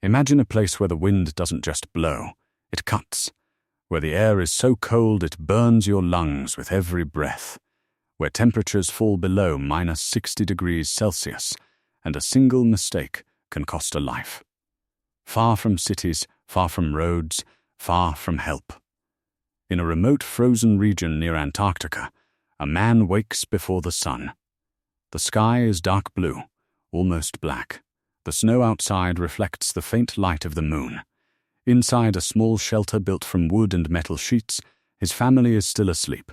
Imagine a place where the wind doesn't just blow, it cuts, where the air is so cold it burns your lungs with every breath, where temperatures fall below -60 degrees Celsius, and a single mistake can cost a life. Far from cities, far from roads, far from help. In a remote frozen region near Antarctica, a man wakes before the sun. The sky is dark blue, almost black. The snow outside reflects the faint light of the moon. Inside a small shelter built from wood and metal sheets, his family is still asleep.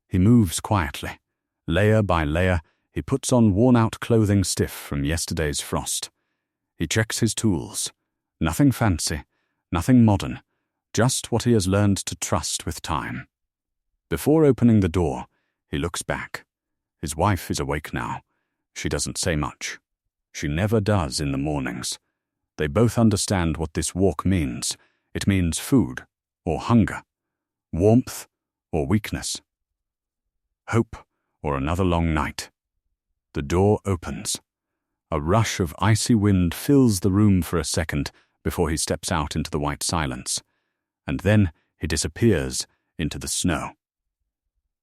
He moves quietly. Layer by layer, he puts on worn-out clothing stiff from yesterday's frost. He checks his tools. Nothing fancy, nothing modern, just what he has learned to trust with time. Before opening the door, he looks back. His wife is awake now. She doesn't say much. She never does in the mornings. They both understand what this walk means. It means food or hunger, warmth or weakness, hope or another long night. The door opens. A rush of icy wind fills the room for a second before he steps out into the white silence, and then he disappears into the snow.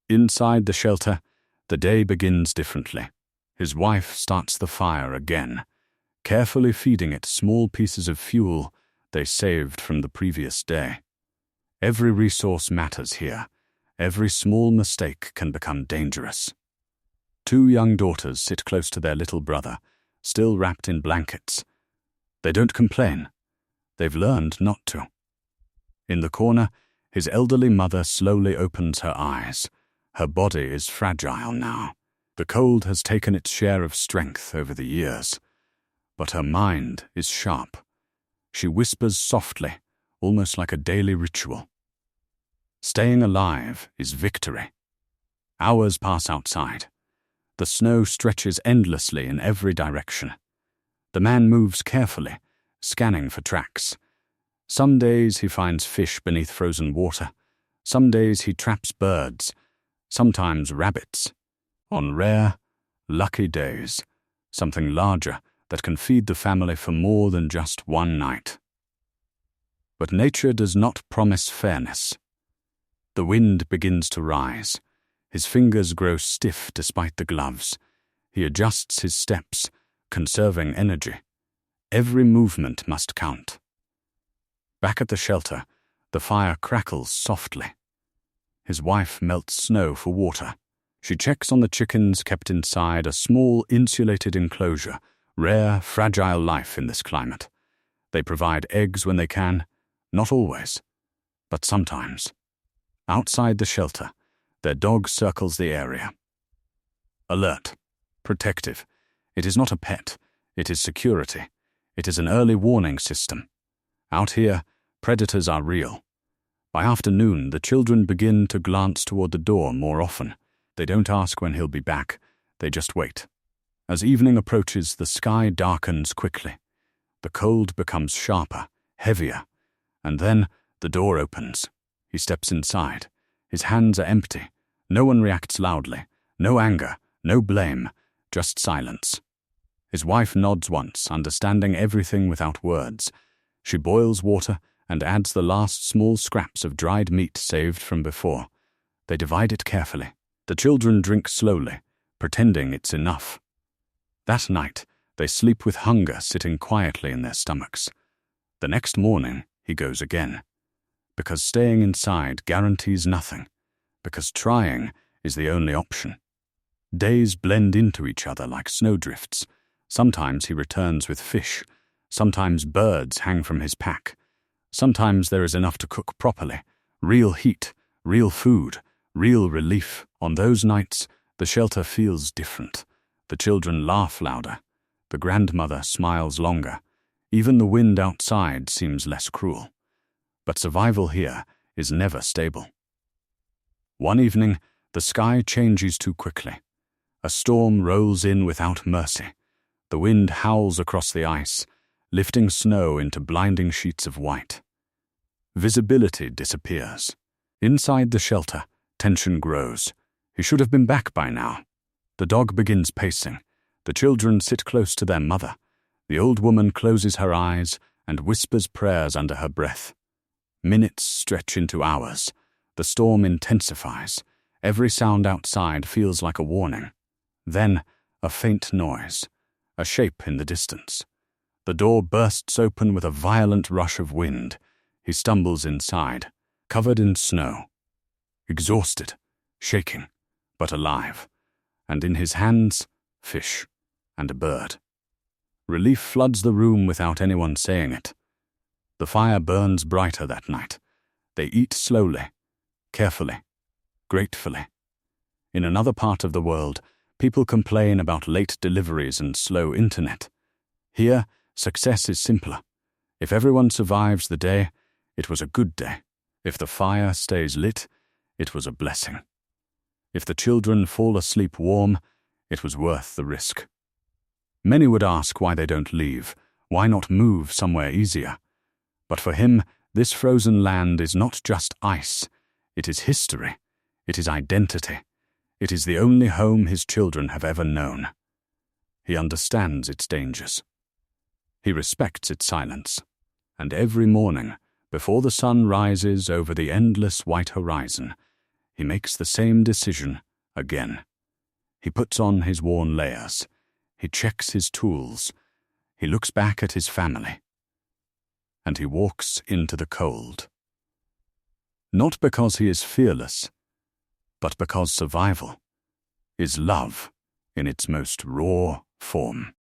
Inside the shelter, the day begins differently. His wife starts the fire again, carefully feeding it small pieces of fuel they saved from the previous day. Every resource matters here. Every small mistake can become dangerous. 2 young daughters sit close to their little brother, still wrapped in blankets. They don't complain. They've learned not to. In the corner, his elderly mother slowly opens her eyes. Her body is fragile now. The cold has taken its share of strength over the years. But her mind is sharp. She whispers softly, almost like a daily ritual. Staying alive is victory. Hours pass outside. The snow stretches endlessly in every direction. The man moves carefully, scanning for tracks. Some days he finds fish beneath frozen water. Some days he traps birds, sometimes rabbits. On rare, lucky days, something larger that can feed the family for more than just one night. But nature does not promise fairness. The wind begins to rise. His fingers grow stiff despite the gloves. He adjusts his steps, conserving energy. Every movement must count. Back at the shelter, the fire crackles softly. His wife melts snow for water. She checks on the chickens kept inside a small insulated enclosure, rare, fragile life in this climate. They provide eggs when they can, not always, but sometimes. Outside the shelter, their dog circles the area. Alert, protective. It is not a pet, it is security. It is an early warning system. Out here, predators are real. By afternoon, the children begin to glance toward the door more often. They don't ask when he'll be back, they just wait. As evening approaches, the sky darkens quickly. The cold becomes sharper, heavier, and then the door opens. He steps inside. His hands are empty. No one reacts loudly. No anger, no blame, just silence. His wife nods once, understanding everything without words. She boils water and adds the last small scraps of dried meat saved from before. They divide it carefully. The children drink slowly, pretending it's enough. That night, they sleep with hunger sitting quietly in their stomachs. The next morning, he goes again. Because staying inside guarantees nothing. Because trying is the only option. Days blend into each other like snowdrifts. Sometimes he returns with fish. Sometimes birds hang from his pack. Sometimes there is enough to cook properly. Real heat, real food, real relief. On those nights, the shelter feels different. The children laugh louder. The grandmother smiles longer. Even the wind outside seems less cruel. But survival here is never stable. One evening, the sky changes too quickly. A storm rolls in without mercy. The wind howls across the ice, lifting snow into blinding sheets of white. Visibility disappears. Inside the shelter, tension grows. He should have been back by now. The dog begins pacing. The children sit close to their mother. The old woman closes her eyes, and whispers prayers under her breath. Minutes stretch into hours. The storm intensifies. Every sound outside feels like a warning. Then, a faint noise, a shape in the distance. The door bursts open with a violent rush of wind. He stumbles inside, covered in snow. Exhausted, shaking, but alive. And in his hands, fish and a bird. Relief floods the room without anyone saying it. The fire burns brighter that night. They eat slowly, carefully, gratefully. In another part of the world, people complain about late deliveries and slow internet. Here, success is simpler. If everyone survives the day, it was a good day. If the fire stays lit, it was a blessing. If the children fall asleep warm, it was worth the risk. Many would ask why they don't leave, why not move somewhere easier. But for him, this frozen land is not just ice. It is history. It is identity. It is the only home his children have ever known. He understands its dangers. He respects its silence. And every morning, before the sun rises over the endless white horizon, he makes the same decision again. He puts on his worn layers. He checks his tools. He looks back at his family. And he walks into the cold. Not because he is fearless, but because survival is love in its most raw form.